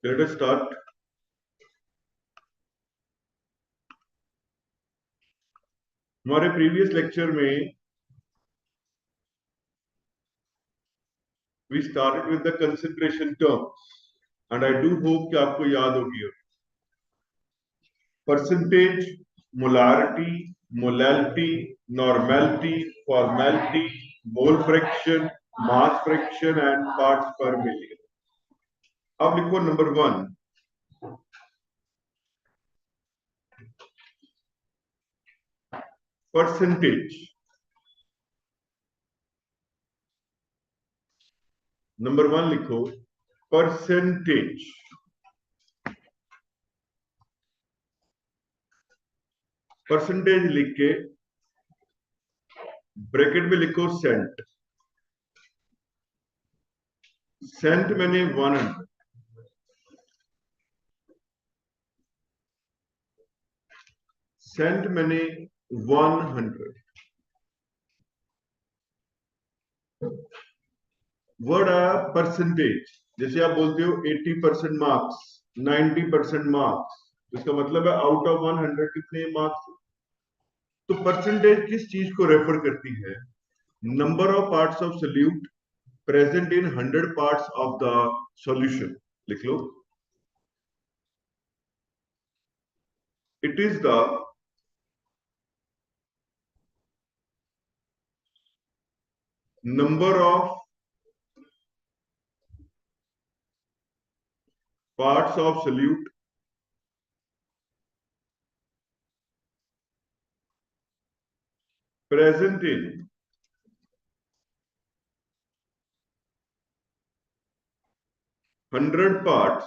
Let us start. हमारे previous lecture में we started with the concentration terms and I do hope कि आपको याद होगी. Percentage, molarity, molality, normality, formality, mole fraction, mass fraction and parts per million. अब लिखो number 1. Percentage. Number 1 लिखो percentage. Percentage लिख के ब्रैकेट में लिखो सेंट. सेंट मैंने 100. सेंट मैंने 100. वर्ड आया परसेंटेज. जैसे आप बोलते हो 80% मार्क्स, 90% मार्क्स, इसका मतलब है आउट ऑफ 100 कितने मार्क्स. तो परसेंटेज किस चीज को रेफर करती है? Number of parts of solute present in 100 parts of the solution. लिख लो. It is the number of parts of solute present in 100 parts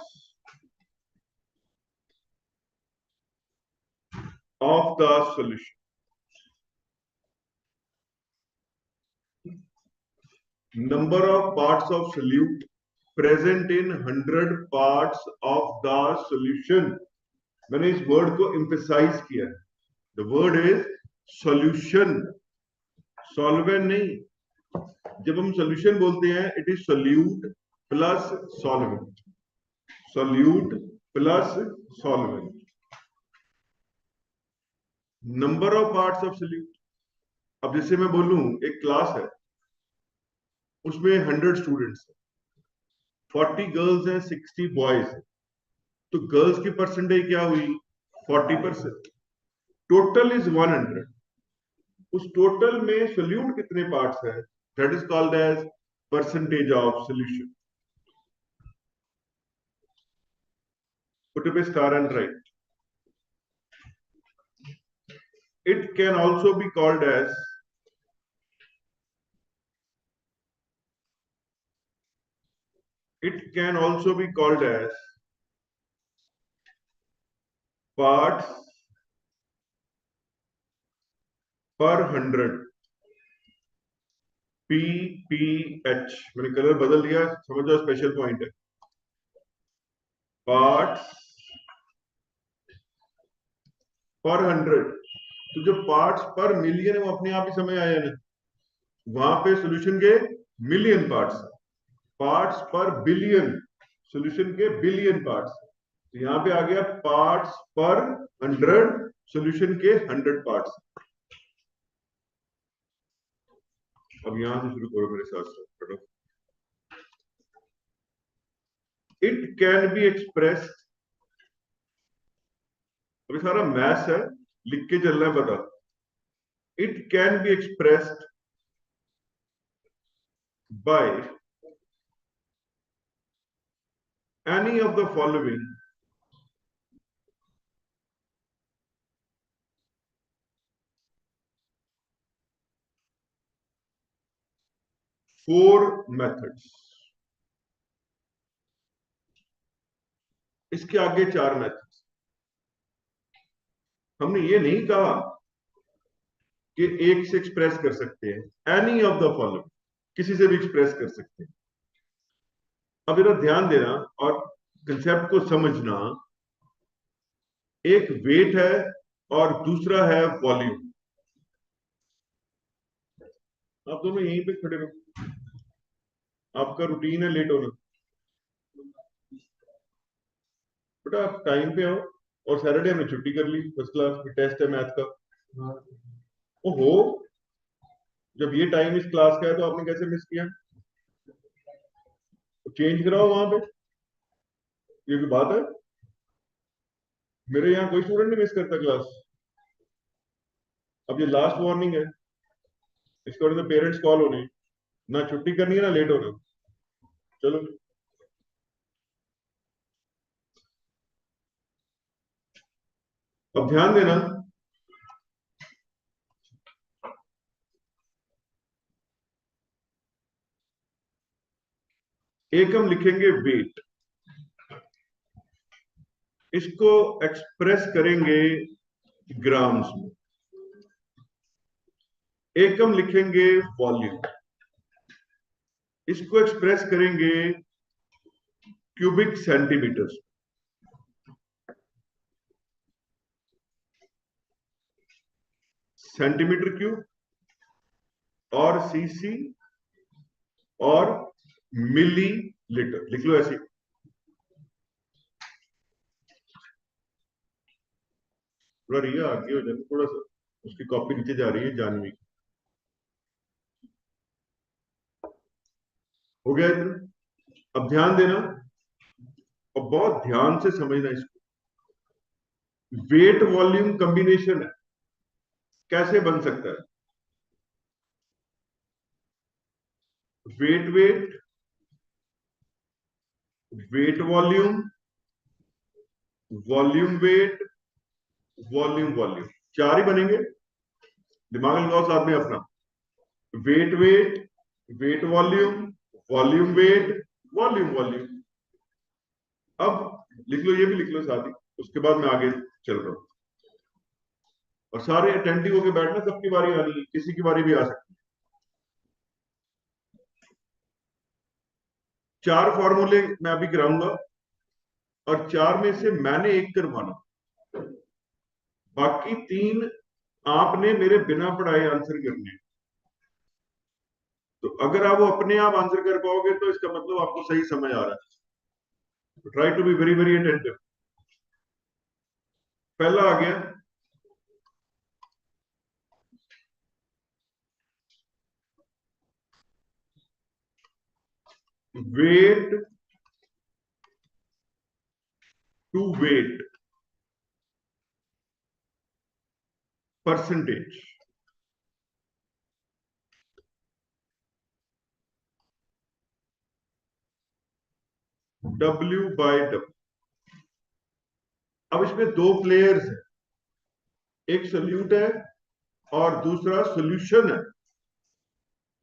of the solution. Number of parts of solute present in 100 parts of the solution. मैंने इस word को emphasize किया है. The word is solution, solvent नहीं. जब हम solution बोलते हैं it is solute plus solvent. Solute plus solvent. Number of parts of solute. अब जैसे मैं बोलूं एक क्लास है, उसमें 100 स्टूडेंट्स हैं, 40 गर्ल्स हैं, 60 बॉयज हैं. तो गर्ल्स की परसेंटेज क्या हुई? 40%. Total is 100. उस टोटल में सोल्यूट कितने पार्ट्स है? That is called as percentage of solution. Put पे star and write. It can also be called as parts per 100. PPH. मैंने कलर बदल दिया, समझ जाओ स्पेशल पॉइंट है. पार्ट्स पर 100. तो जो पार्ट्स पर मिलियन है वो अपने आप ही समझ आया ना. वहां पे सॉल्यूशन के मिलियन पार्ट्स. पार्ट्स पर बिलियन, सॉल्यूशन के बिलियन पार्ट्स. तो यहां पे आ गया पार्ट्स पर 100, सॉल्यूशन के 100 पार्ट्स. अब यहां से शुरू करो मेरे साथ साथ. It can be expressed. अभी सारा मैथ्स है, लिख के चलना है. बता. It can be expressed by any of the following four methods. इसके आगे 4 मेथड्स. हमने ये नहीं कहा कि एक से एक्सप्रेस कर सकते हैं. एनी ऑफ द फॉलोइंग, किसी से भी एक्सप्रेस कर सकते हैं. अब इधर ध्यान देना और कंसेप्ट को समझना. एक वेट है और दूसरा है वॉल्यूम. आप दोनों यहीं पे खड़े रहो. आपका रूटीन है लेट होना. बेटा आप टाइम पे आओ। और सैटरडे हमने छुट्टी कर ली, फर्स्ट क्लास में टेस्ट है मैथ का। ओहो, जब ये टाइम इस क्लास का है तो आपने कैसे मिस किया? चेंज कराओ वहां पे, ये कोई बात है? मेरे यहाँ कोई स्टूडेंट नहीं मिस करता क्लास। अब ये लास्ट वार्निंग है, इसके बाद तो पेरेंट्स कॉल होने, ना छुट्टी करनी है ना लेट होना। चलो, अब ध्यान देना, एक हम लिखेंगे वेट, इसको एक्सप्रेस करेंगे ग्राम्स में। एक हम लिखेंगे वॉल्यूम, इसको एक्सप्रेस करेंगे क्यूबिक सेंटीमीटर्स। सेंटीमीटर क्यूब और सीसी और मिली लीटर लिख लो ऐसे। थोड़ा रिया आगे हो जाए, थोड़ा सा उसकी कॉपी नीचे जा रही है जानवी। हो गया इतना? अब ध्यान देना और बहुत ध्यान से समझना इसको। वेट वॉल्यूम कॉम्बिनेशन है, कैसे बन सकता है? Weight weight, weight volume, volume weight, volume volume, चार ही बनेंगे। दिमाग लगाओ साथ में अपना। Weight weight, weight volume, volume weight, volume volume. अब लिख लो, ये भी लिख लो साथ ही, उसके बाद मैं आगे चल रहा हूं। और सारे अटेंटिव होकर बैठना, सबकी बारी आनी है, किसी की बारी भी आ सकती है। चार फॉर्मूले मैं अभी कराऊंगा और चार में से मैंने एक करवाना, बाकी तीन आपने मेरे बिना पढ़ाए आंसर करने हैं। तो अगर आप वो अपने आप आंसर कर पाओगे तो इसका मतलब आपको सही समझ आ रहा है। Try to be very very attentive. पहला आ गया, weight to weight percentage. W by W। अब इसमें दो प्लेयर्स हैं, एक सोल्यूट है और दूसरा सोल्यूशन है।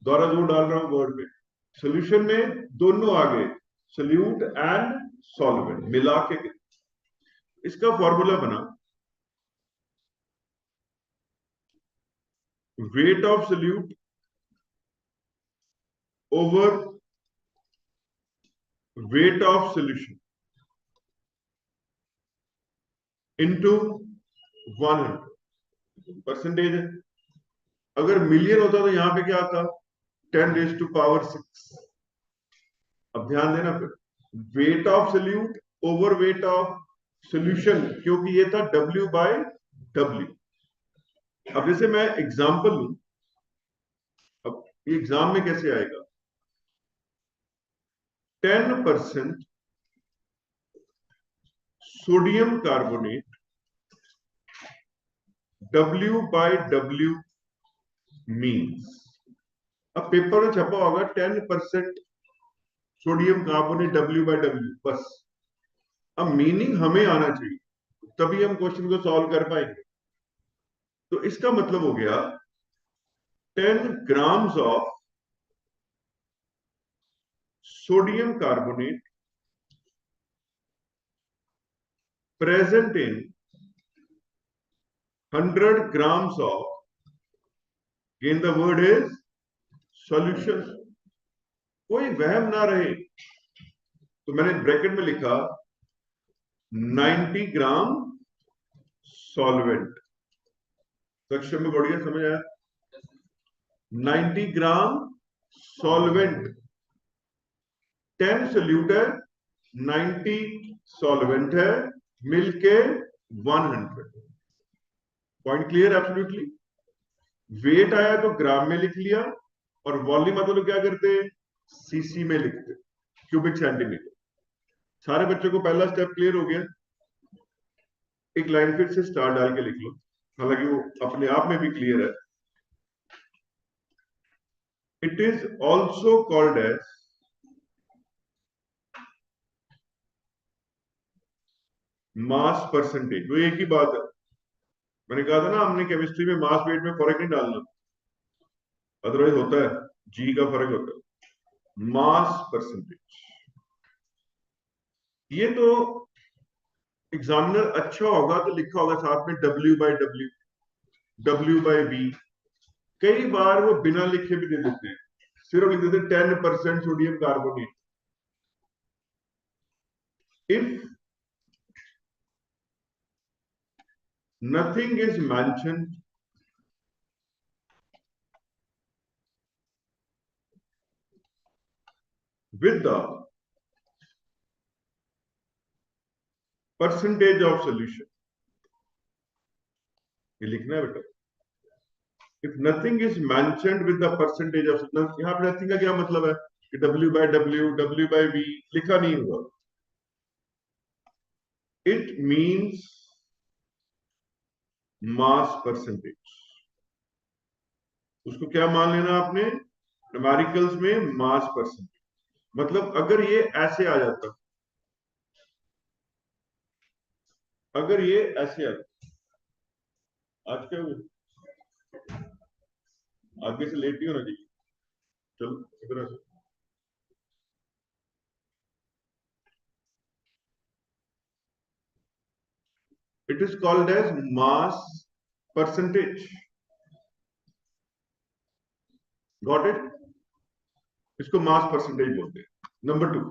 दोबारा जोर डाल रहा हूं वर्ड में। सोल्यूशन में दोनों आ गए, सोल्यूट एंड सॉल्वेंट मिला के। इसका फॉर्मूला बना, weight of solute over weight of solution into 100 percentage है। अगर मिलियन होता तो यहां पे क्या आता? 10⁻⁶। अब ध्यान देना फिर, weight of solute over weight of solution, क्योंकि ये था W बाय W। अब जैसे मैं एग्जांपल लूं, अब ये एग्जाम में कैसे आएगा? 10% sodium carbonate W by W means. अब पेपर में छपा होगा 10% sodium carbonate W by W बस। अब मीनिंग हमें आना चाहिए, तभी हम क्वेश्चन को सॉल्व कर पाएंगे। तो इसका मतलब हो गया 10 grams of sodium carbonate present in 100 grams of, again the word is solution। कोई वहम ना रहे, तो मैंने ब्रैकेट में लिखा 90 ग्राम सॉल्वेंट। सेक्शन में बढ़िया समझ आया? 90 ग्राम सॉल्वेंट, 10 सोल्यूट है, 90 सॉल्वेंट है, मिलके 100। Point clear? एब्सोल्युटली। वेट आया तो ग्राम में लिख लिया, और वॉल्यूम आता तो क्या करते, सीसी में लिखते, क्यूबिक सेंटीमीटर। सारे बच्चों को पहला स्टेप क्लियर हो गया। एक लाइन फिर से स्टार डाल के लिख लो, हालांकि वो अपने आप में भी क्लियर है। It is also called as mass percentage. वो एक ही बात है, मैंने कहा था ना, हमने केमिस्ट्री में मास वेट में फर्क नहीं डालना, अदरवाइज होता है, जी का फर्क होता है। मास परसेंटेज, ये तो एग्जामिनर अच्छा होगा तो लिखा होगा साथ में W/W, W/V। कई बार वो बिना लिखे भी दे देते हैं, सिर्फ लिख देते 10% sodium carbonate. If nothing is mentioned with the percentage of solution, ये लिखना है बेटा। If nothing is mentioned with the percentage of, यहाँ पे नथिंग का क्या मतलब है कि W/W, W/V लिखा नहीं हुआ। It means mass percentage. उसको क्या मान लेना आपने न्यूमेरिकल्स में, मास परसेंटेज। मतलब अगर ये ऐसे आ जाता, अगर ये ऐसे आता, आज क्या हुआ, आगे से लेट ही होना चाहिए। चलो इधर आ। It is called as mass percentage. Got it? इसको मास परसेंटेज बोलते हैं। नंबर 2,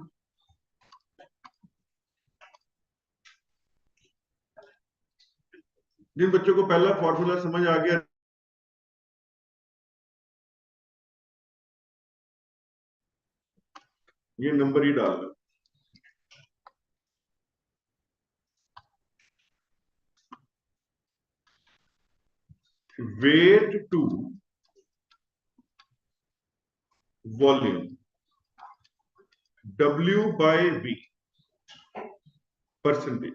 जिन बच्चों को पहला फॉर्मूला समझ आ गया, ये नंबर ही डाल दो। Weight to volume, W/V percentage.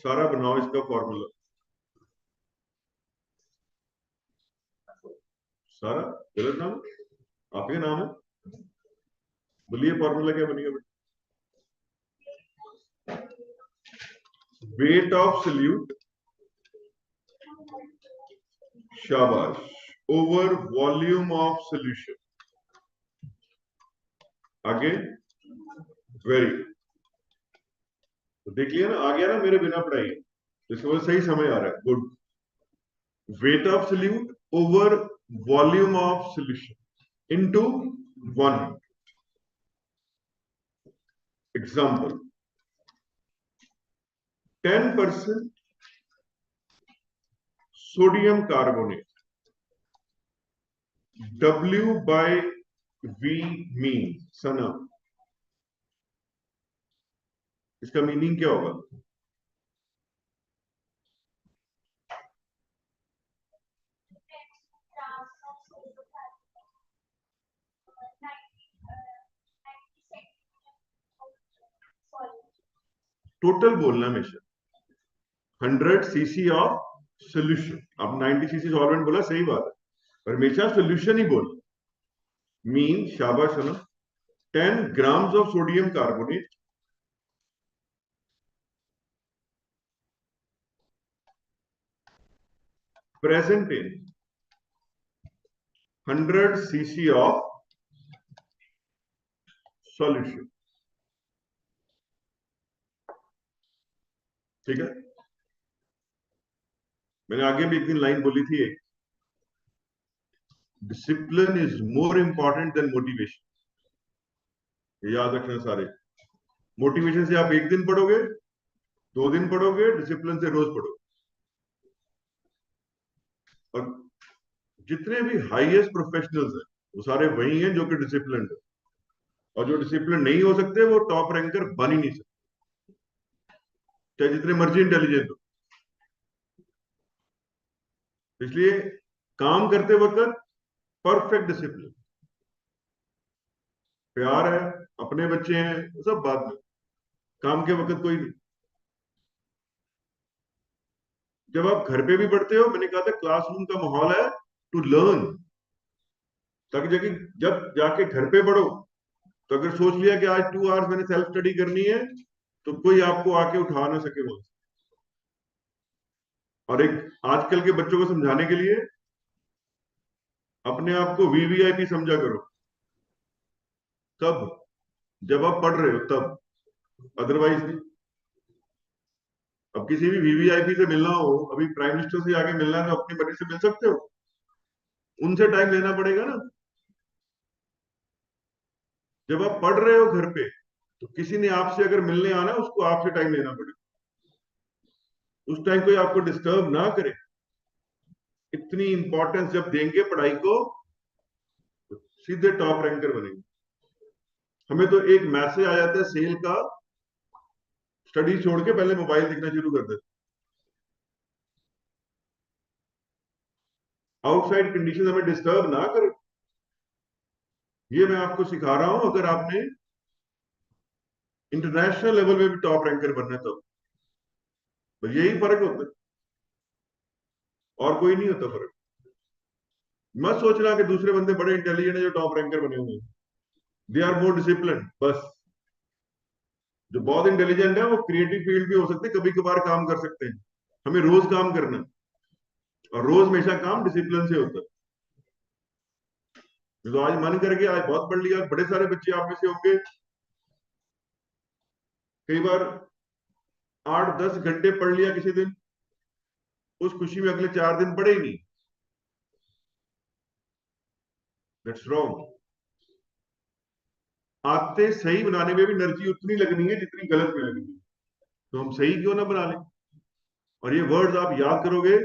सारा बनाओ इसका फॉर्मूला, सारा गलत नाम, आपके नाम है, बोलिए फॉर्मूला क्या बनेगा बेटा। वेट ऑफ सल्यूट, शाबाश, ओवर वॉल्यूम ऑफ सॉल्यूशन। आगे, वेरी, तो देख लिया ना, आ गया ना मेरे बिना पढ़ाई, इसको सही समझ आ रहा है, good. Weight of solute over volume of solution into 100। Example, 10% sodium carbonate, W/V mean सना, इसका मीनिंग क्या होगा? टोटल बोलना हमेशा, 100 सीसी ऑफ सोल्यूशन। अब 90 सीसी सॉल्वेंट बोला, सही बात है, पर हमेशा सोल्यूशन ही बोल। मीन, शाबाश है ना, 10 grams of sodium carbonate present in 100 cc of solution। ठीक है, मैंने आगे भी एक दिन लाइन बोली थी, एक, discipline is more important than motivation. याद रखना सारे, मोटिवेशन से आप एक दिन पढ़ोगे, 2 दिन पढ़ोगे, डिसिप्लिन से रोज पढ़ोगे। और जितने भी हाईएस्ट प्रोफेशनल्स हैं वो सारे वही हैं जो कि डिसिप्लिन है। और जो डिसिप्लिन नहीं हो सकते वो टॉप रैंकर बन ही नहीं सकते, चाहे जितने मर्जी इंटेलिजेंट हो। इसलिए काम करते वक्त परफेक्ट डिसिप्लिन, प्यार है, अपने बच्चे हैं, वो सब बाद में, काम के वक्त कोई नहीं। जब आप घर पे भी पढ़ते हो, मैंने कहा था क्लासरूम का माहौल है टू लर्न, ताकि जाके जब जाके घर पे पढ़ो तो अगर सोच लिया कि आज 2 आवर्स मैंने सेल्फ स्टडी करनी है, तो कोई आपको आके उठा ना सके वहां से। और एक आजकल के बच्चों को समझाने के लिए अपने आप को वीवीआईपी समझा करो, तब जब आप पढ़ रहे हो तब, अदरवाइज नहीं। अब किसी भी वीवीआईपी से मिलना हो, अभी प्राइम मिनिस्टर से आके मिलना है तो अपनी मर्जी से मिल सकते हो, उनसे टाइम लेना पड़ेगा ना। जब आप पढ़ रहे हो घर पे, तो किसी ने आपसे अगर मिलने आना है, उसको आपसे टाइम लेना पड़ेगा, उस टाइम कोई आपको डिस्टर्ब ना करे। इतनी इंपॉर्टेंस जब देंगे पढ़ाई को, तो सीधे टॉप रैंकर बनेंगे। हमें तो एक मैसेज आ जाता है सेल का, स्टडी छोड़ के पहले मोबाइल देखना शुरू कर देते। आउटसाइड कंडीशन हमें डिस्टर्ब ना करे, ये मैं आपको सिखा रहा हूं। अगर आपने इंटरनेशनल लेवल में भी टॉप रैंकर बनना है, तो बस यही फर्क होता है, और कोई नहीं होता फर्क। मत सोचना कि दूसरे बंदे बड़े इंटेलिजेंट है जो टॉप रैंकर बने हुए हैं, दे आर मोर डिसिप्लिन बस। जो बहुत इंटेलिजेंट है वो क्रिएटिव फील्ड भी हो सकते हैं, कभी कभार काम कर सकते हैं, हमें रोज काम करना है, और रोज हमेशा काम डिसिप्लिन से होता है। तो आज मन करके आज बहुत पढ़ लिया, बड़े सारे बच्चे आप में से होंगे कई बार 8-10 घंटे पढ़ लिया किसी दिन, उस खुशी में अगले 4 दिन पढ़े ही नहीं। That's wrong. आते सही बनाने में भी एनर्जी उतनी लगनी है जितनी गलत में लगनी है, तो हम सही क्यों ना बना लें। और ये वर्ड्स आप याद करोगे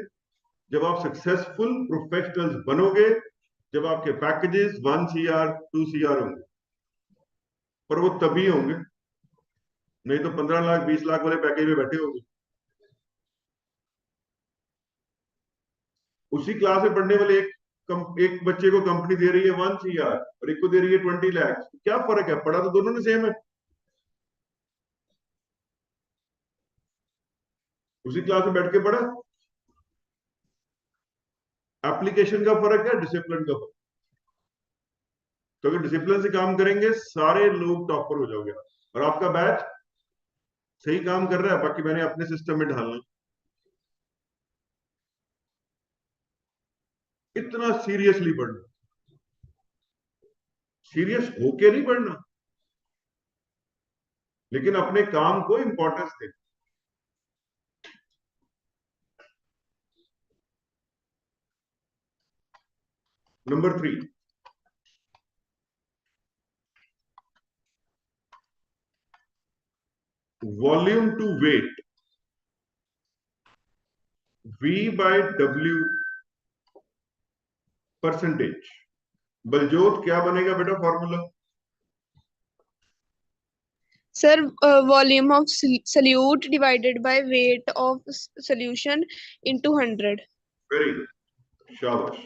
जब आप सक्सेसफुल प्रोफेशनल्स बनोगे, जब आपके पैकेजेस 1 CR 2 CR होंगे। पर वो तभी होंगे, नहीं तो 15 लाख 20 लाख वाले पैकेज में बैठे होंगे। उसी क्लास में पढ़ने वाले एक बच्चे को कंपनी दे रही है 1 CR और एक को दे रही है 20 लाख, क्या फर्क है? पढ़ा तो दोनों ने सेम है, उसी क्लास में बैठ के पढ़ा। एप्लीकेशन का फर्क है, डिसिप्लिन का फर्क। तो अगर डिसिप्लिन से काम करेंगे सारे लोग टॉपर हो जाओगे, और आपका बैच सही काम कर रहा है, बाकी मैंने अपने सिस्टम में ढालना। इतना सीरियसली पढ़ना, सीरियस होके नहीं पढ़ना, लेकिन अपने काम को इंपॉर्टेंस दे। Number 3, volume to weight, V/W percentage. Baljot क्या बनेगा बेटा formula? Sir, volume of solute divided by weight of solution into 100. Very good, शाबाश।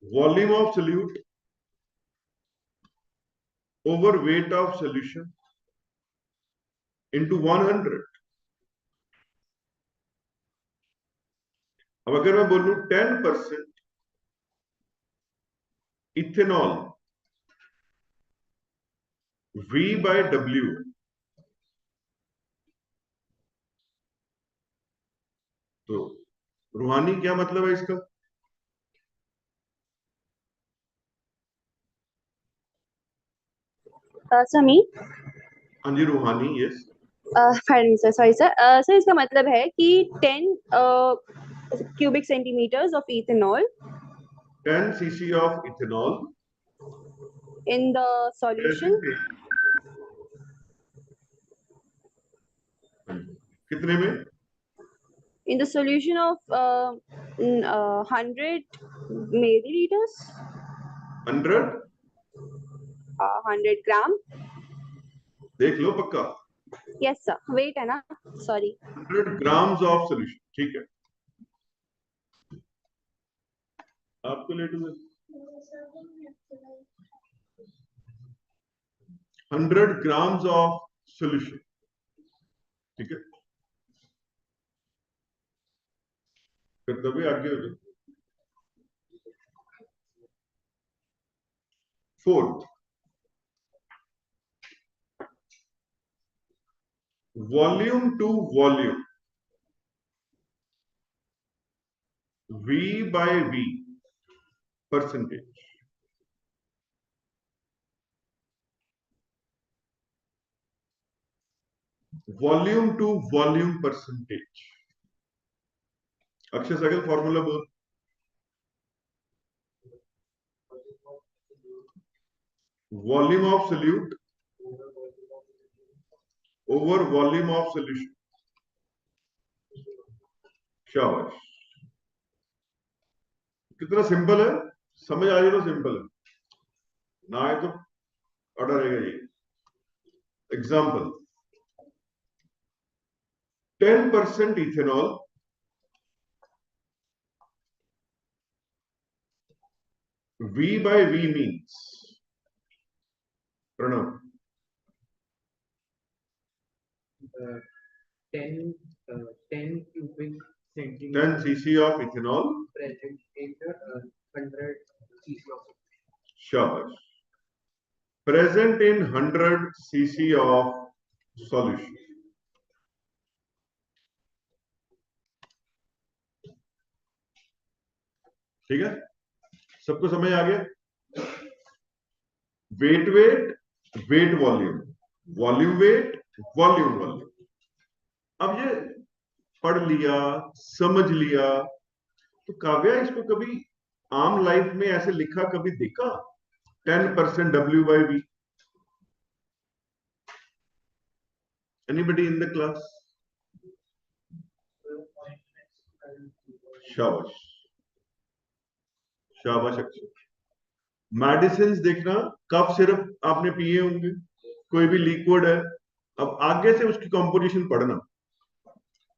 Volume of solute over weight of solution into 100। अब अगर मैं बोलूं 10% इथेनॉल, V/W, तो रूहानी क्या मतलब है इसका? समी हाँ जी, Ruhani, yes. Fine sir, sorry sir. Sir इसका मतलब है कि 10 cubic centimetres of ethanol 10 cc of ethanol in the solution, कितने में? In the solution of 100 milliliters. 100 100 gram. देख लो पक्का. यस सर, वेट है ना, सॉरी. 100 grams of solution. ठीक है, आपको लेट हुए. 100 grams ऑफ सोल्यूशन. ठीक है, फिर तभी आगे हो जाए. Fourth, volume to volume, V by V percentage. Volume to volume percentage. Akshay Sehgal formula बोल. Volume of solute over volume of solution. शाबाश. कितना सिंपल है, समझ आ जाए तो सिंपल है, ना आए तो अड़ा रहेगा ये. Example, 10% ethanol V by V means, Pranav, 10 cubic 10 centimeter cc of ethanol present in the 100 cc of shabash present in 100 cc of solution. ठीक है, सबको समझ आ गया. Weight weight weight volume, volume weight volume volume. अब ये पढ़ लिया, समझ लिया, तो काव्या इसको कभी आम लाइफ में ऐसे लिखा कभी देखा? 10% W by V. Anybody in the class? शाबाश शाबाश. अक्षय, मेडिसिन देखना, कफ सिर्फ आपने पिए होंगे, कोई भी लिक्विड है, अब आगे से उसकी कंपोजिशन पढ़ना,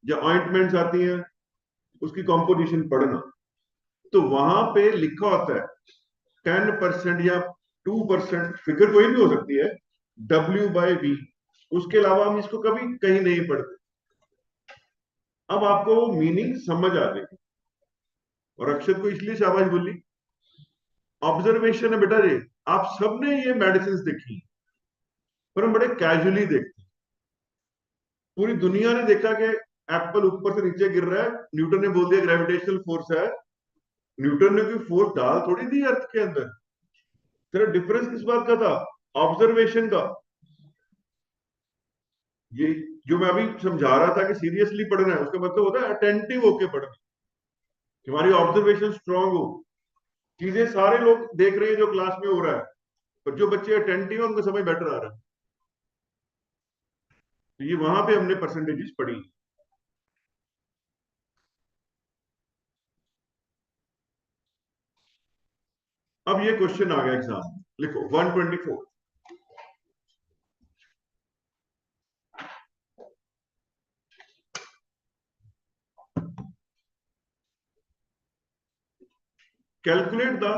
या ऑइंटमेंट्स आती हैं उसकी कंपोजिशन पढ़ना, तो वहां पे लिखा होता है 10% या 2%, फिगर कोई भी हो सकती है, W by V. उसके अलावा हम इसको कभी कहीं नहीं पढ़ते. अब आपको वो मीनिंग समझ आ जाएगी. और अक्षत को इसलिए शाबाश बोली, ऑब्जर्वेशन है बेटा ये, आप सबने ये मेडिसिन देखी, पर हम बड़े कैजुअली देखते हैं. पूरी दुनिया ने देखा कि एप्पल ऊपर से नीचे गिर रहा है, न्यूटन ने बोल दिया ग्रेविटेशनल फोर्स है. न्यूटन ने कोई फोर्स डाल थोड़ी दी अर्थ के अंदर. तेरा डिफरेंस किस बात का था? ऑब्जर्वेशन का. ये जो मैं अभी समझा रहा था कि सीरियसली पढ़ना है, उसका मतलब होता है अटेंटिव होके पढ़ना, हमारी ऑब्जर्वेशन स्ट्रांग हो. चीजें सारे लोग देख रहे हैं जो क्लास में हो रहा है, पर जो बच्चे अटेंटिव है उनको समझ बेटर आ रहा है. तो ये वहां पे हमने परसेंटेजेस पढ़ी. अब ये क्वेश्चन आ गया एग्जाम, लिखो 124. Calculate the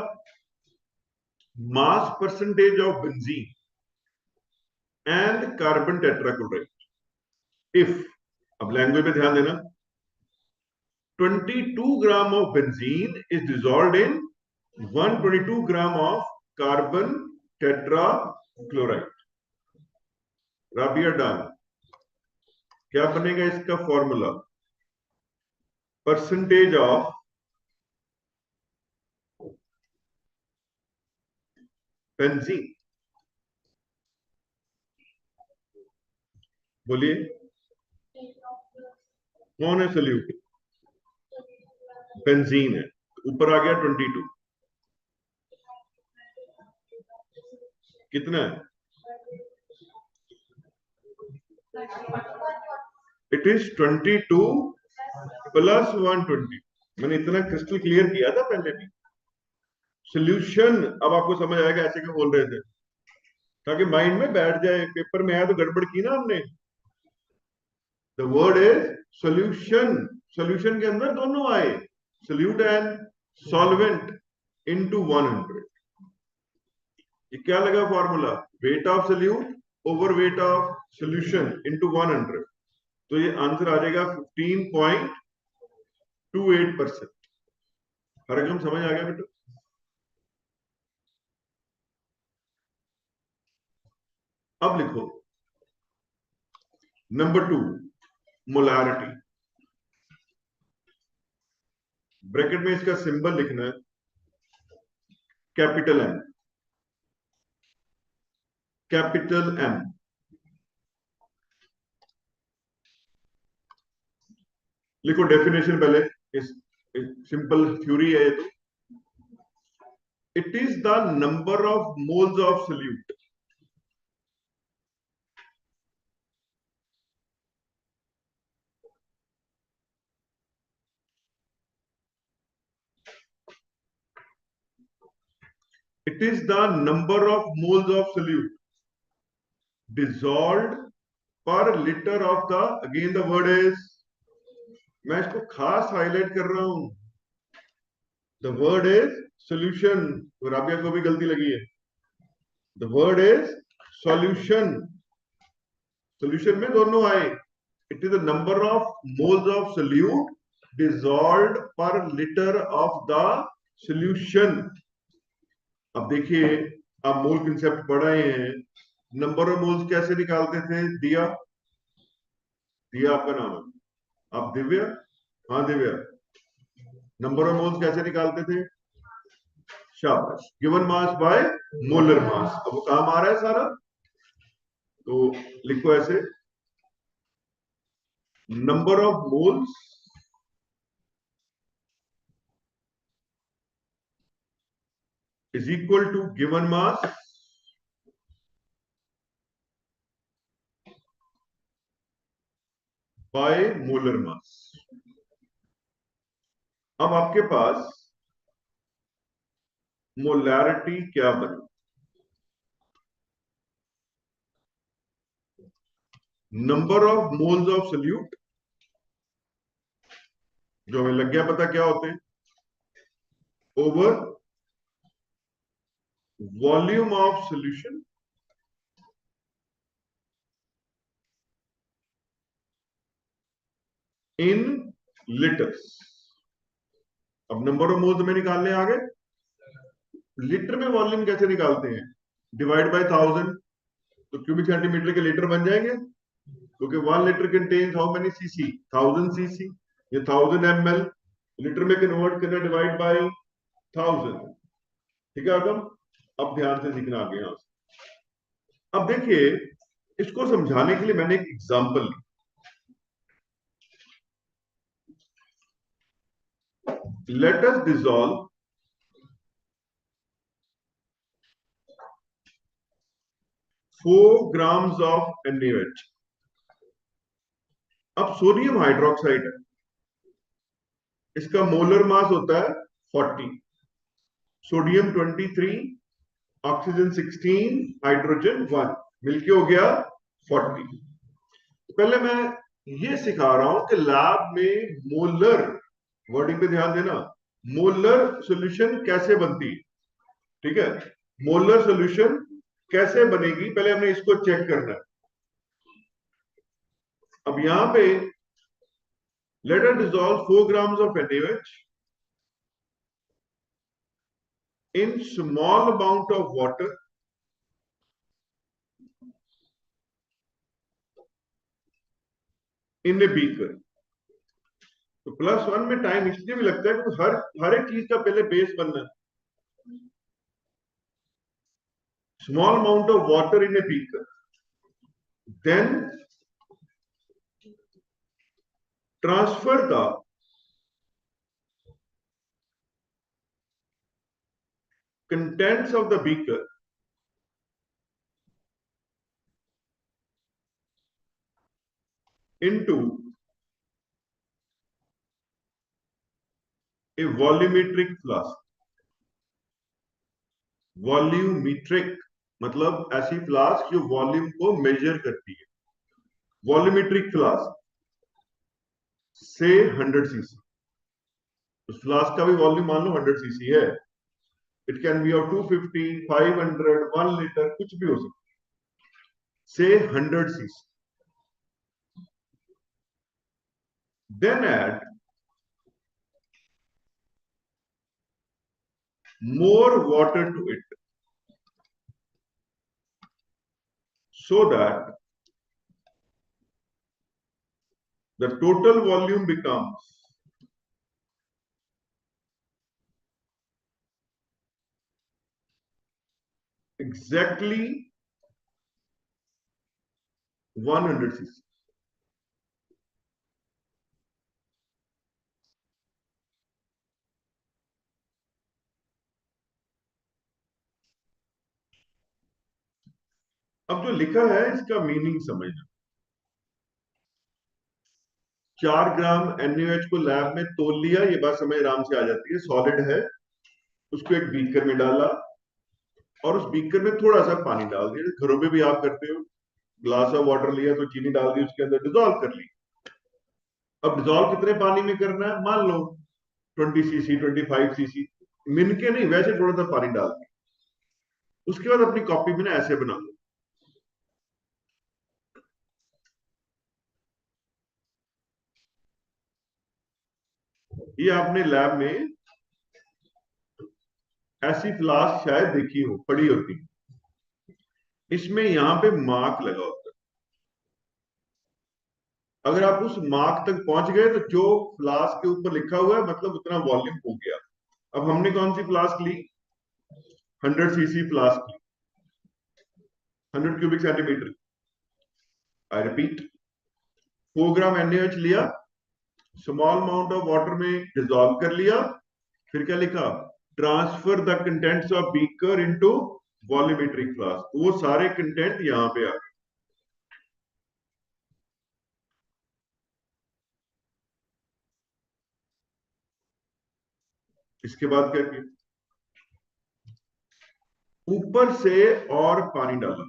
mass percentage of benzene and carbon tetrachloride if, अब लैंग्वेज पे ध्यान देना, 22 gram of benzene is dissolved in 122 gram of carbon tetrachloride. Rabia डाल, क्या बनेगा इसका फॉर्मूला? Percentage of benzene. बोलिए, कौन है सोल्यूट? बेंजीन है. ऊपर आ गया 22, कितना है? It is 22 plus 120. मैंने इतना क्रिस्टल क्लियर किया था पहले भी. सोल्यूशन अब आपको समझ आएगा, ऐसे क्यों बोल रहे थे. ताकि माइंड में बैठ जाए, पेपर में आया तो गड़बड़ की ना हमने। The word is solution, solution के अंदर दोनों आए, सोल्यूट एंड सॉल्वेंट इनटू 100। ये क्या लगा formula, weight of solute over weight of solution into 100। तो ये आंसर आ जाएगा 15.28%। हर एकदम समझ आ गया बेटा? अब लिखो नंबर 2, मोलारिटी। ब्रैकेट में इसका सिंबल लिखना है कैपिटल एम, कैपिटल एम। लिखो डेफिनेशन पहले, इस सिंपल थ्योरी है ये तो। It is the number of moles of solute it is the number of moles of solute dissolved per liter of the, again the word is, मैं इसको खास highlight कर रहा हूं, the word is solution। Rabia को भी गलती लगी है, the word is solution। solution में दोनों आए, it is the number of moles of solute dissolved per liter of the solution। अब देखिए, आप मोल कंसेप्ट पढ़ रहे हैं, नंबर ऑफ मोल्स कैसे निकालते थे? दिया, दिया आपका नाम है, आप दिव्या, हाँ दिव्या, नंबर ऑफ मोल्स कैसे निकालते थे? शाबाश, given mass by molar mass. अब वो काम आ रहा है सारा, तो लिखो ऐसे, number of moles is equal to given mass by molar mass. अब आपके पास मोलैरिटी क्या बनी? Number of moles of solute, जो हमें लग गया पता क्या होते हैं, over volume of solution in litres. अब नंबर ऑफ मोल्स में निकालने आ गए, लीटर में वॉल्यूम कैसे निकालते हैं? डिवाइड बाय 1000, तो क्यूबिक सेंटीमीटर के लीटर बन जाएंगे, क्योंकि 1 litre contains how many CC, 1000 CC. ये 1000 ml लीटर में कन्वर्ट करना, डिवाइड बाय 1000। ठीक है आदम, अब ध्यान से सीखना आगे। यहां से अब देखिए, इसको समझाने के लिए मैंने एक एग्जांपल ली। Let us dissolve 4 grams of NaOH। अब सोडियम हाइड्रोक्साइड है, इसका मोलर मास होता है 40, सोडियम 23, ऑक्सीजन 16, हाइड्रोजन 1, मिलके हो गया 40। पहले मैं ये सिखा रहा हूं कि लैब में मोलर, वर्डिंग पे ध्यान देना, मोलर सॉल्यूशन कैसे बनती है। ठीक है, मोलर सॉल्यूशन कैसे बनेगी, पहले हमने इसको चेक करना है। अब यहां पे let us dissolve 4 grams of NaOH in small amount of water in a beaker। तो +1 में टाइम इसलिए भी लगता है कि हर एक चीज का पहले बेस बनना है। Small amount of water in a beaker, then transfer the contents of the beaker into a volumetric flask। volumetric मतलब ऐसी फ्लास्क जो वॉल्यूम को मेजर करती है, वॉल्यूमेट्रिक फ्लास्क से 100 सीसी। उस फ्लास्क का भी वॉल्यूम मान लो 100 सीसी है, it can be of 250, 500, 1 litre, कुछ भी हो सकता है, से 100 cc. Then add more water to it so that the total volume becomes exactly 100 cc. अब जो लिखा है इसका मीनिंग समझना। 4 ग्राम NaOH को लैब में तोल लिया, ये बात समझ आराम से आ जाती है। सॉलिड है, उसको एक बीकर में डाला और उस बीकर में थोड़ा सा पानी डाल दिया। घरों में भी आप करते हो, ग्लास ऑफ वाटर लिया तो चीनी डाल दी, उसके अंदर डिजोल्व कर ली। अब डिजोल्व कितने पानी में करना है, मान लो 20 सीसी, 25 सीसी, मिन के नहीं, वैसे थोड़ा सा पानी डाल दिया। उसके बाद अपनी कॉपी में ना ऐसे बना लो, ये आपने लैब में ऐसी फ्लास्क शायद देखी हो, पड़ी होती। इसमें यहां पे मार्क लगा होता है। अगर आप उस मार्क तक पहुंच गए तो जो फ्लास्क के ऊपर लिखा हुआ है मतलब उतना वॉल्यूम हो गया। अब हमने कौन सी फ्लास्क ली, 100 सीसी फ्लास्क ली, 100 cubic centimetre. I repeat, 4 gram NaOH लिया, स्मॉल अमाउंट ऑफ वाटर में डिजोल्व कर लिया, फिर क्या लिखा, transfer the contents of beaker into volumetric flask. वो सारे कंटेंट यहां पे आ गए। इसके बाद क्या किया, ऊपर से और पानी डाला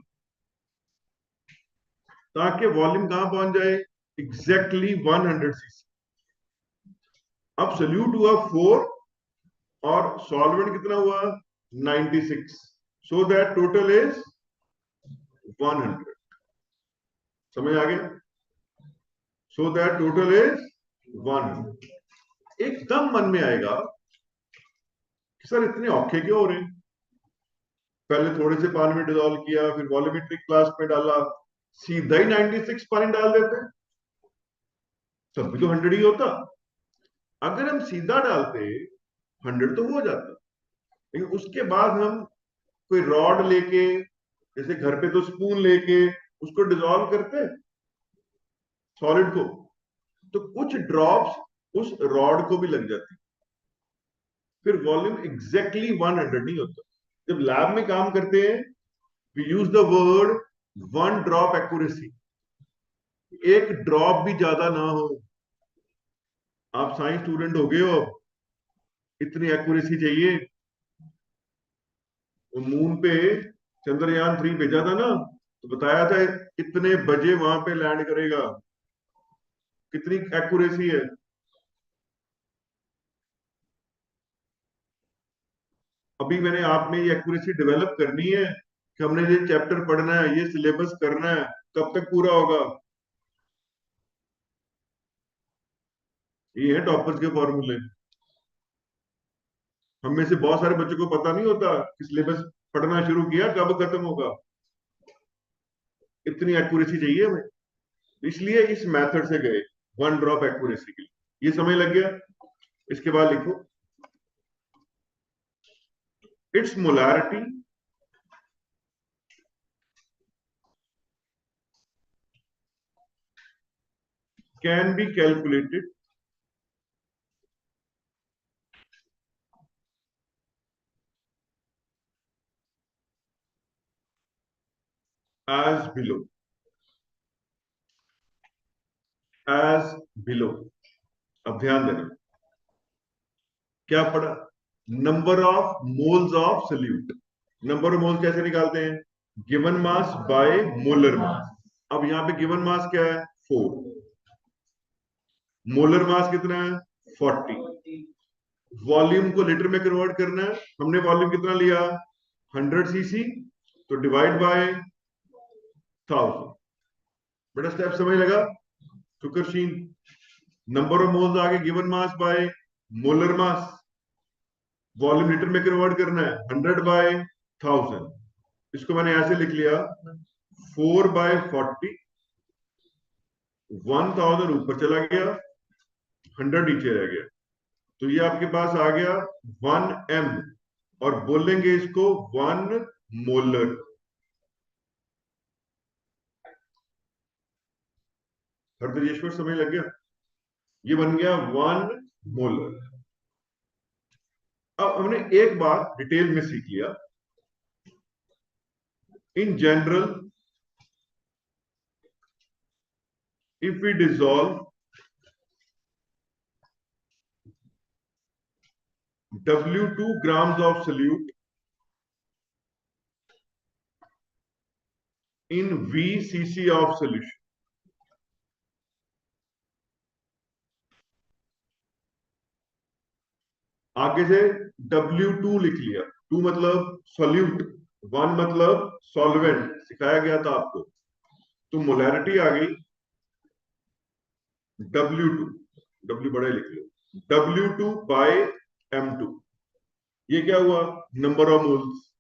ताकि वॉल्यूम कहां पहुंच जाए, एग्जैक्टली 100 सीसी। अब सोल्यूट हुआ 4 और सॉल्वेंट कितना हुआ 96, सो दैट टोटल इज 100। समझ आ गया, सो दैट टोटल इज 100। एकदम मन में आएगा कि सर इतने औखे क्यों हो रहे हैं, पहले थोड़े से पानी में डिजोल्व किया, फिर वॉल्यूमेट्रिक फ्लास्क में डाला, सीधा ही 96 पानी डाल देते, तब भी तो 100 ही होता। अगर हम सीधा डालते 100 तो हो जाता, लेकिन उसके बाद हम कोई रॉड लेके, जैसे घर पे तो स्पून लेके उसको डिजोल्व करते सॉलिड को, तो कुछ ड्रॉप्स उस रॉड को भी लग जाती, फिर वॉल्यूम एग्जैक्टली 100 नहीं होता। जब लैब में काम करते हैं we use the word 1 drop accuracy, एक ड्रॉप भी ज्यादा ना हो। आप साइंस स्टूडेंट हो गए हो, इतनी एक्यूरेसी चाहिए। वो मून पे चंद्रयान 3 भेजा था ना, तो बताया था इतने बजे वहां पे लैंड करेगा, कितनी एक्यूरेसी है। अभी मैंने आप में ये एक्यूरेसी डेवलप करनी है कि हमने ये चैप्टर पढ़ना है, ये सिलेबस करना है, कब तक पूरा होगा। ये है टॉपर्स के फॉर्मूले। हम में से बहुत सारे बच्चों को पता नहीं होता कि सिलेबस पढ़ना शुरू किया कब खत्म होगा। इतनी एक्यूरेसी चाहिए हमें, इसलिए इस मेथड से गए 1 ड्रॉप एक्यूरेसी के लिए। ये समझ लग गया। इसके बाद लिखो, its molarity can be calculated as below. As below, अब ध्यान देना क्या पढ़ा, number of moles of solute. Number of moles कैसे निकालते हैं, given mass by molar mass. अब यहाँ पे गिवन मास क्या है 4, मोलर मास कितना है 40, वॉल्यूम को लीटर में कन्वर्ट करना है, हमने वॉल्यूम कितना लिया 100 सीसी, तो डिवाइड बाय 1000। बड़ा स्टेप समझ लगा शुक्रशीन। नंबर ऑफ मोल्स आगे given mass by molar mass, volume litre में कन्वर्ट करना है 100 बाय 1000। इसको मैंने ऐसे लिख लिया 4 बाय 40, 1000 ऊपर चला गया, 100 नीचे रह गया, तो ये आपके पास आ गया 1 m, और बोलेंगे इसको 1 मोलर। हरदजेश्वर समझ लग गया, ये बन गया 1 मोलर। अब हमने एक बात डिटेल में सीख लिया, in general if we dissolve W2 grams of solute in V cc of solution, आगे से W2 लिख लिया, 2 मतलब सॉल्यूट, 1 मतलब सॉल्वेंट, सिखाया गया था आपको, तो मोलैरिटी आ गई W2, W बड़ा लिख लो, W2 बाय M2। ये क्या हुआ नंबर ऑफ मोल्स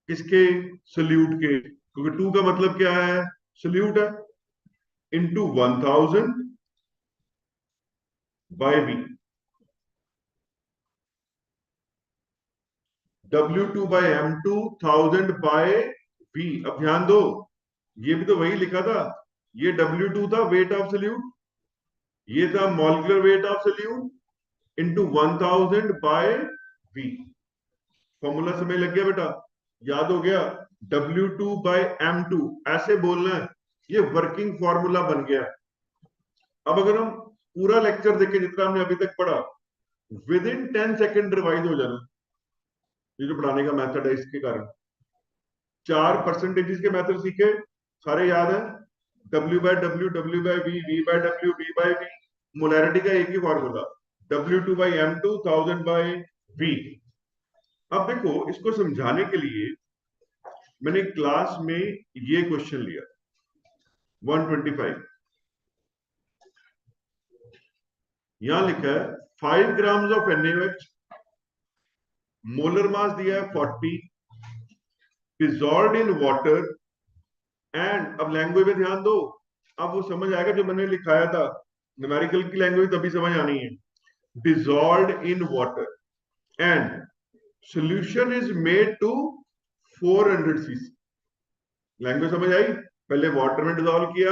किसके सॉल्यूट के, क्योंकि 2 का मतलब क्या है सॉल्यूट है, into 1000 by V, W2 by M2 1000 by V। अब ध्यान दो, ये भी तो वही लिखा था, ये W2 था वेट ऑफ सॉल्यूट, ये था molecular weight of solute into 1000 by V। Formula समझ लग गया बेटा, याद हो गया, W2 बाय M2 ऐसे बोलना है, ये वर्किंग फॉर्मूला बन गया। अब अगर हम पूरा लेक्चर देखें जितना हमने अभी तक पढ़ा, विद इन 10 सेकेंड रिवाइज हो जाना, ये जो पढ़ाने का मेथड है इसके कारण। 4 परसेंटेजेस के मेथड सीखे, सारे याद है, W by W, W by V, V by W, V by V, molarity का एक ही formula, W2 by M2 1000 by V। अब देखो इसको समझाने के लिए मैंने क्लास में ये क्वेश्चन लिया 125, यहां लिखा है 5 grams of NaOH, molar mass दिया है 40, डिसॉल्व्ड इन वाटर एंड, अब लैंग्वेज में ध्यान दो, अब वो समझ आएगा जो मैंने लिखाया था, न्यूमेरिकल की लैंग्वेज तभी समझ आनी है, dissolved in water and solution is made to 400 cc. Language समझ आई, पहले वाटर में डिसॉल्व किया,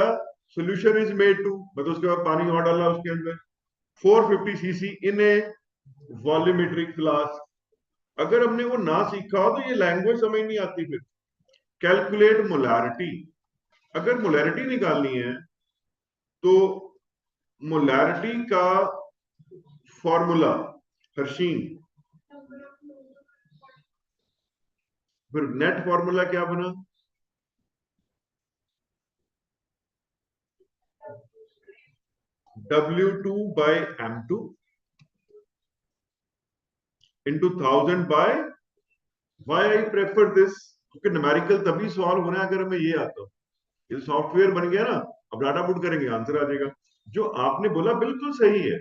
सॉल्यूशन इज मेड टू, मतलब उसके बाद पानी और डाला उसके अंदर, 450 सीसी इन ए वॉल्यूमेट्रिक फ्लास्क। अगर हमने वो ना सीखा हो तो ये लैंग्वेज समझ नहीं आती। फिर कैलकुलेट मोलैरिटी, अगर मोलैरिटी निकालनी है तो मोलैरिटी का फॉर्मूला हर्षीन, फिर नेट फॉर्मूला क्या बना, W2 by M2 into 1000 by, why I prefer this, क्योंकि न्यूमेरिकल तभी सॉल्व होना है अगर हमें ये आता हो। ये सॉफ्टवेयर बन गया ना, अब डाटा पुट करेंगे आंसर आ जाएगा। जो आपने बोला बिल्कुल सही है,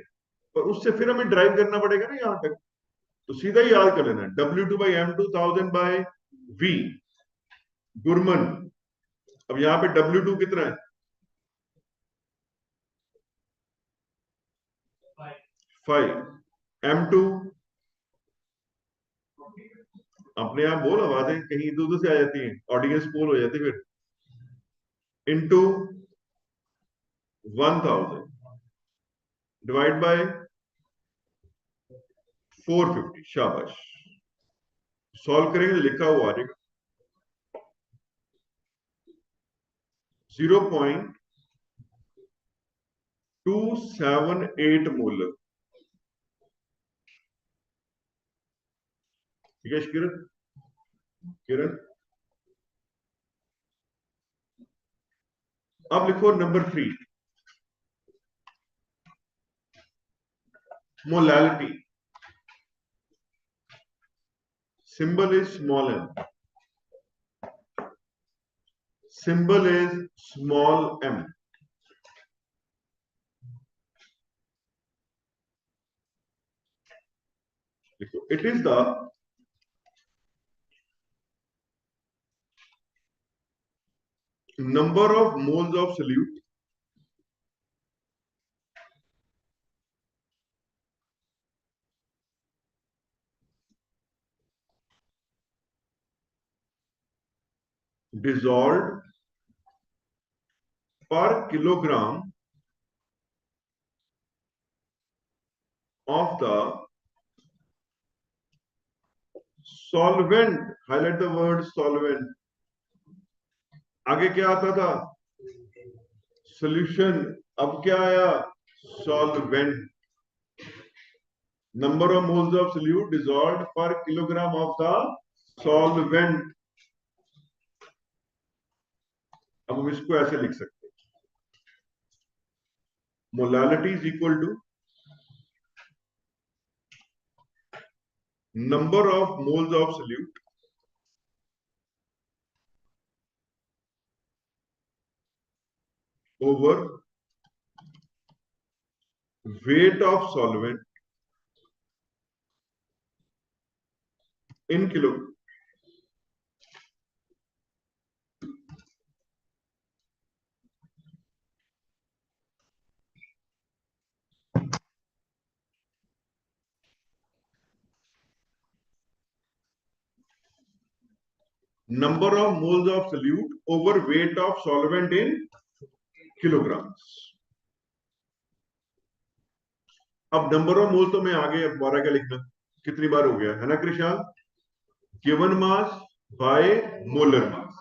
पर उससे फिर हमें ड्राइव करना पड़ेगा ना यहां तक, तो सीधा ही याद कर लेना है W2 by M2 1000 by V Gurman. अब यहां पे W2 कितना है 5, M2 अपने आप बोल, आवाजें कहीं इधर उधर से आ जाती हैं, ऑडियंस पोल हो जाती है, फिर इनटू 1000 डिवाइड बाय 450, शाबाश। सॉल्व करेंगे तो लिखा हुआ आ जाएगा 0.278 मोलर। ठीक है किरण, किरण अब लिखो number 3, molality. Symbol is small m. Symbol is small m. It is the number of moles of solute dissolved per kilogram of the solvent. Highlight the word solvent. आगे क्या आता था? Solution. अब क्या आया? Solvent. Number of moles of solute dissolved per kilogram of the solvent. अब हम इसको ऐसे लिख सकते हैं. Molality is equal to number of moles of solute over weight of solvent in kilogram. Number of moles of solute over weight of solvent in kilograms. अब number of mole तो मैं आगे अब 12 क्या लिखना, कितनी बार हो गया है ना Krishal? Given mass by molar mass.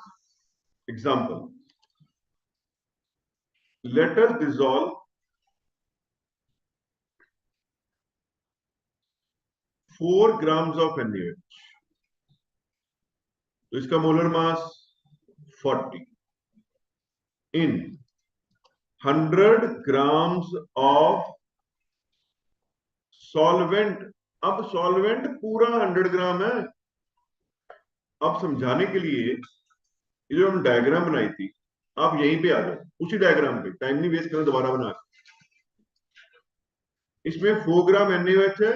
Example, let us dissolve 4 grams of NaOH. तो इसका molar mass 40 in 100 grams of solvent. अब सॉल्वेंट पूरा 100 ग्राम है. अब समझाने के लिए ये जो हम डायग्राम बनाई थी, आप यहीं पे आ जाओ, उसी डायग्राम पे, टाइम नहीं वेस्ट करना दोबारा बना. इसमें 4 ग्राम NaOH है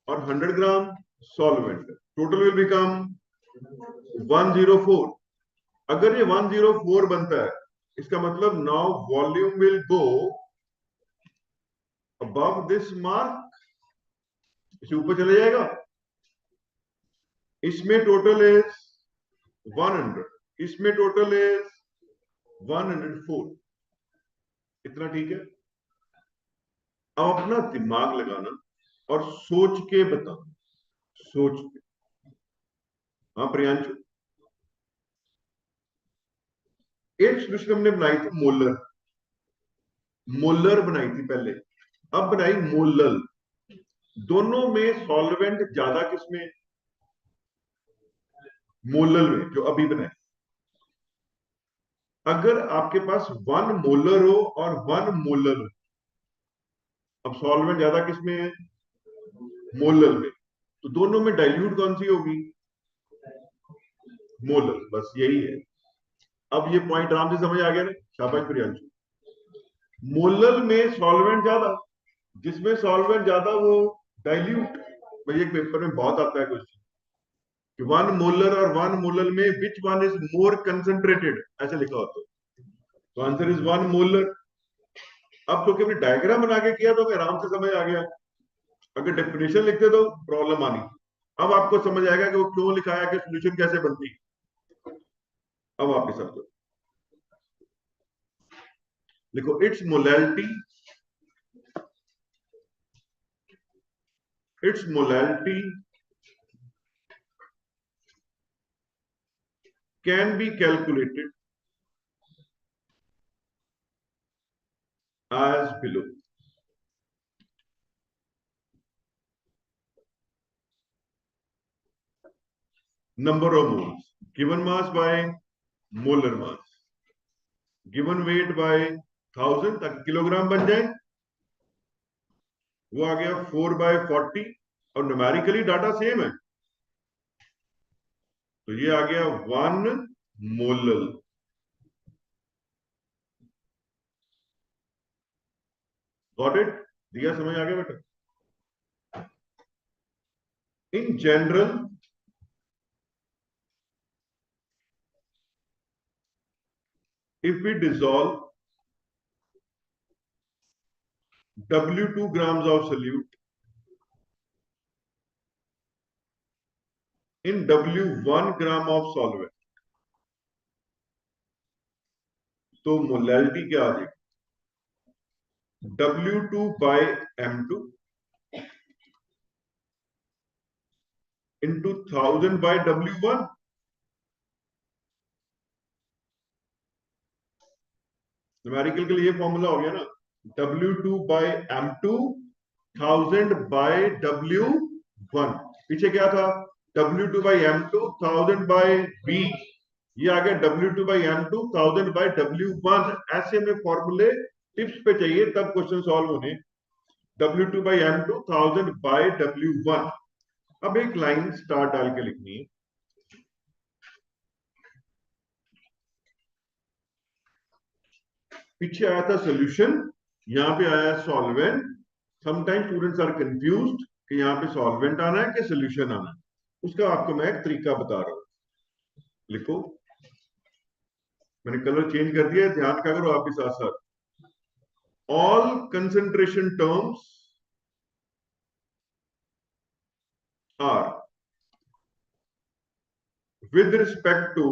और 100 ग्राम सॉल्वेंट. Total will become 104. अगर ये 104 बनता है, इसका मतलब now volume will go above this mark. इसे ऊपर चले जाएगा. इसमें टोटल इज 100, इसमें टोटल इज 104. इतना ठीक है? अब अपना दिमाग लगाना और सोच के बताओ. सोच के. हाँ प्रियांशु, एक सोल्यूशन हमने बनाई थी मोलर. मोलर बनाई थी पहले, अब बनाई मोलल. दोनों में सॉल्वेंट ज्यादा किसमें? मोलल में, जो अभी बनाए. अगर आपके पास 1 मोलर हो और 1 मोलर हो, अब सॉल्वेंट ज्यादा किसमें है? मोलल में. तो दोनों में डाइल्यूट कौन सी होगी? मोलल. बस यही है. अब ये पॉइंट आराम से समझ आ गया ना? शाबाश प्रियांशु. मोलल में सॉल्वेंट ज्यादा, जिसमें सॉल्वेंट ज्यादा वो डाइल्यूट. भाई एक पेपर में बहुत आता है क्वेश्चन कि 1 मोलर और 1 मोलल में which one is more concentrated, ऐसे लिखा होता है. तो आंसर इज 1 मोलर. अब तो कभी डायग्राम बना के किया तो मैं आराम से समझ आ गया. अगर डेफिनेशन लिखते तो प्रॉब्लम आनी. अब आपको समझ आएगा कि वो क्यों लिखाया, कि सोल्यूशन कैसे बनती. अब वापस आ जाओ, लिखो it's molality. It's molality can be calculated as below. Number of moles, given mass by molar mass. Given weight by 1000 ताकि किलोग्राम बन जाए, वो आ गया 4/40 और न्यूमेरिकली डाटा सेम है, तो ये आ गया 1 मोलल। Got it? दिया समझ आ गया बेटा? In general if we dissolve W2 grams of solute in W1 gram of solvent, तो मोलैलिटी क्या आ जाएगी? W2 by M2 into 1000 by W1। Numerical के लिए फॉर्मूला हो गया ना, W2 by M2 1000 by W1। पीछे क्या था? W2 by M2 1000 by B, ये आ गया W2 by M2 1000 by W1। ऐसे में फॉर्मूले टिप्स पे चाहिए तब क्वेश्चन सॉल्व होने। W2 by M2 1000 by W1। अब एक लाइन स्टार डाल के लिखनी है, पीछे आया था सॉल्यूशन, यहाँ पे आया solvent. Sometime students are confused कि यहाँ पे सॉल्वेंट आना है कि सॉल्यूशन आना है, उसका आपको मैं एक तरीका बता रहा हूं। लिखो, मैंने कलर चेंज कर दिया है, ध्यान क्या करो आप भी साथ साथ। All concentration terms are with respect to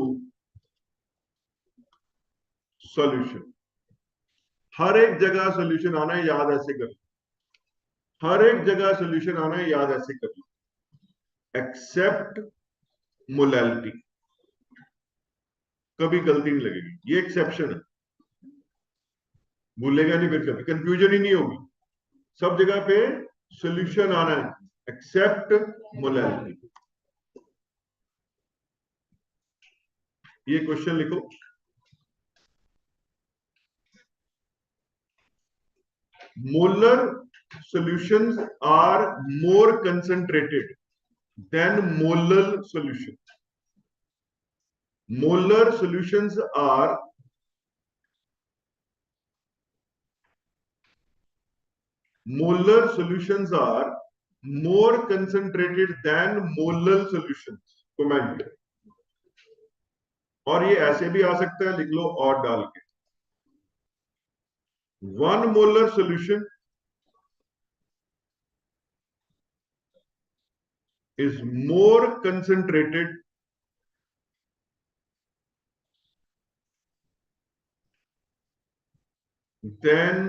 solution। हर एक जगह सॉल्यूशन आना है, याद ऐसे कर लो। हर एक जगह सॉल्यूशन आना है, याद ऐसे कर लो, एक्सेप्ट मोलैलिटी। कभी गलती नहीं लगेगी, ये एक्सेप्शन है, भूलेगा नहीं, फिर कभी कंफ्यूजन ही नहीं होगी। सब जगह पे सॉल्यूशन आना है एक्सेप्ट मोलैलिटी। ये क्वेश्चन लिखो, molar solutions are more concentrated than molal solution। molar solutions are more concentrated than molal solutions। Comment. और ये ऐसे भी आ सकता है, लिख लो और डाल के, 1 molar solution is more concentrated than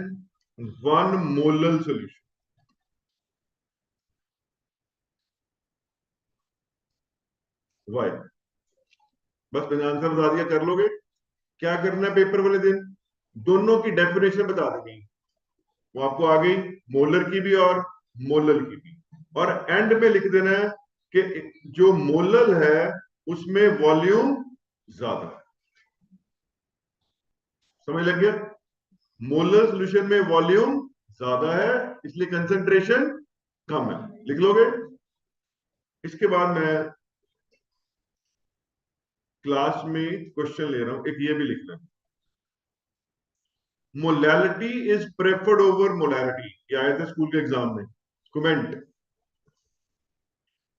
1 molal solution। Why? बस मैंने आंसर बता दिया, कर लोगे? क्या करना है पेपर वाले दिन? दोनों की डेफिनेशन बता देनी, वो आपको आ गई, मोलर की भी और मोलल की भी। और एंड में लिख देना है कि जो मोलल है उसमें वॉल्यूम ज्यादा है। समझ लग गया? मोलर सॉल्यूशन में वॉल्यूम ज्यादा है, इसलिए कंसंट्रेशन कम है। लिख लोगे? इसके बाद मैं क्लास में क्वेश्चन ले रहा हूं, एक ये भी लिखना, molality is preferred over molarity. ये आया था स्कूल के एग्जाम में, comment.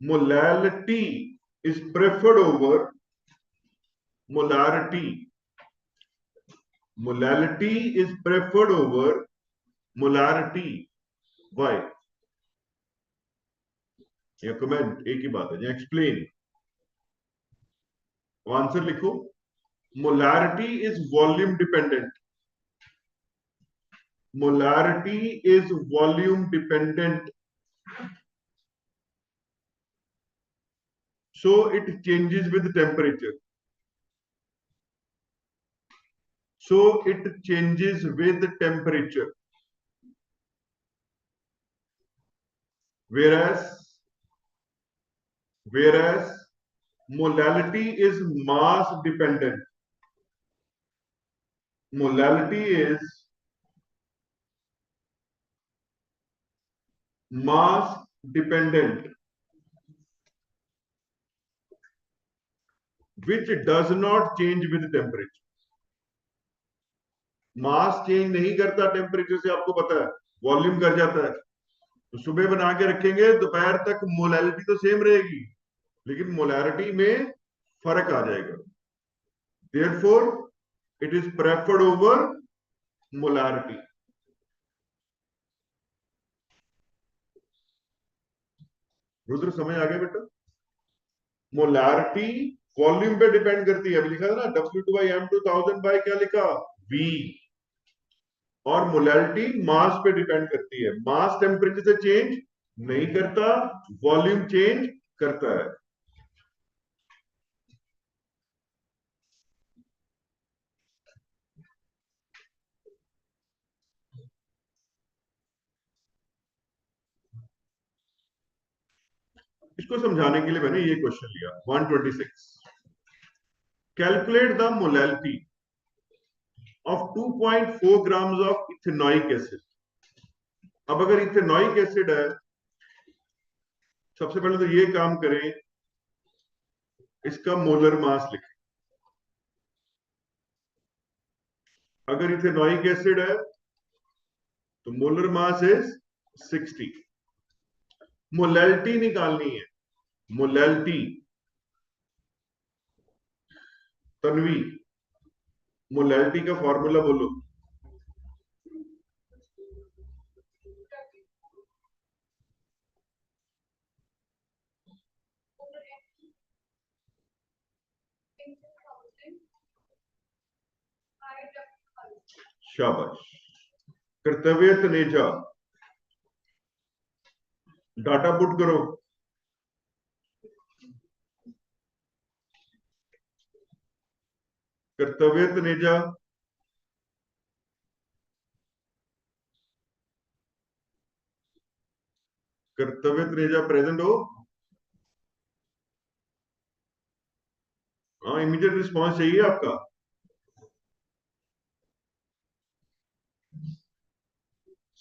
Molality is preferred over molarity। molality is preferred over molarity। why? या कमेंट, एक ही बात है, या एक्सप्लेन। आंसर लिखो, molarity is volume dependent। molarity is volume dependent, so it changes with temperature। so it changes with temperature, whereas molality is mass dependent। molality is mass dependent, which does not change with temperature. Mass change नहीं करता temperature से, आपको पता है, volume कर जाता है। तो सुबह बना के रखेंगे, दोपहर तक मोलैलिटी तो सेम रहेगी, लेकिन मोलैरिटी में फर्क आ जाएगा। Therefore it is preferred over molarity. Rudra समझ आ गया बेटा? मोलैरिटी वॉल्यूम पे डिपेंड करती है। अभी लिखा था ना W2/M2 1000 बाय क्या लिखा, V। और मोलैरिटी मास पे डिपेंड करती है। मास टेम्परेचर से चेंज नहीं करता, वॉल्यूम चेंज करता है। इसको समझाने के लिए मैंने ये क्वेश्चन लिया 126। Calculate the molality of 2.4 grams of ethanoic acid. अब अगर इथेनॉइक एसिड है, सबसे पहले तो ये काम करें, इसका मोलर मास लिखें। अगर इथेनॉइक एसिड है तो मोलर मास इज 60। मोलैलिटी निकालनी है। मोलैलिटी, तन्वी, मोलैलिटी का फॉर्मूला बोलो। शाबाश। कर्तव्य तनेजा, डाटा पुट करो। कर्तव्य तनेजा, कर्तव्य तनेजा प्रेजेंट हो? हाँ, इमीडिएट रिस्पॉन्स चाहिए आपका।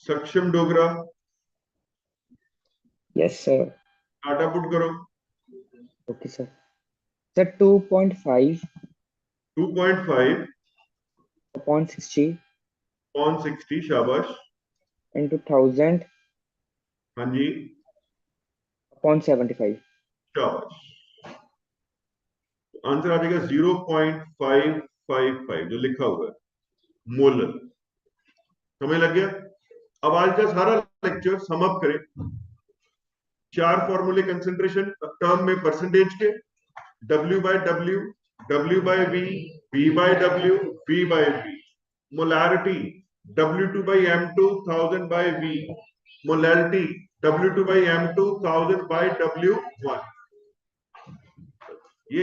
Saksham Dogra, yes sir. Data put करो। Okay sir. Sir 2.5 2.5 upon 60 on 60, शाबाश। इंटू 1000 हाँ जी, अपॉन 75। शाबाश। आंसर आ जाएगा 0.555 जो लिखा हुआ है, मोलर। समझ लग गया? अब आज का सारा लेक्चर सम अप करें। 4 फॉर्मूले कंसंट्रेशन टर्म में परसेंटेज के, W/W, W/V, V/W, V/V। Molarity W2/M2 1000/V, molality W2/M2 1000/W1। ये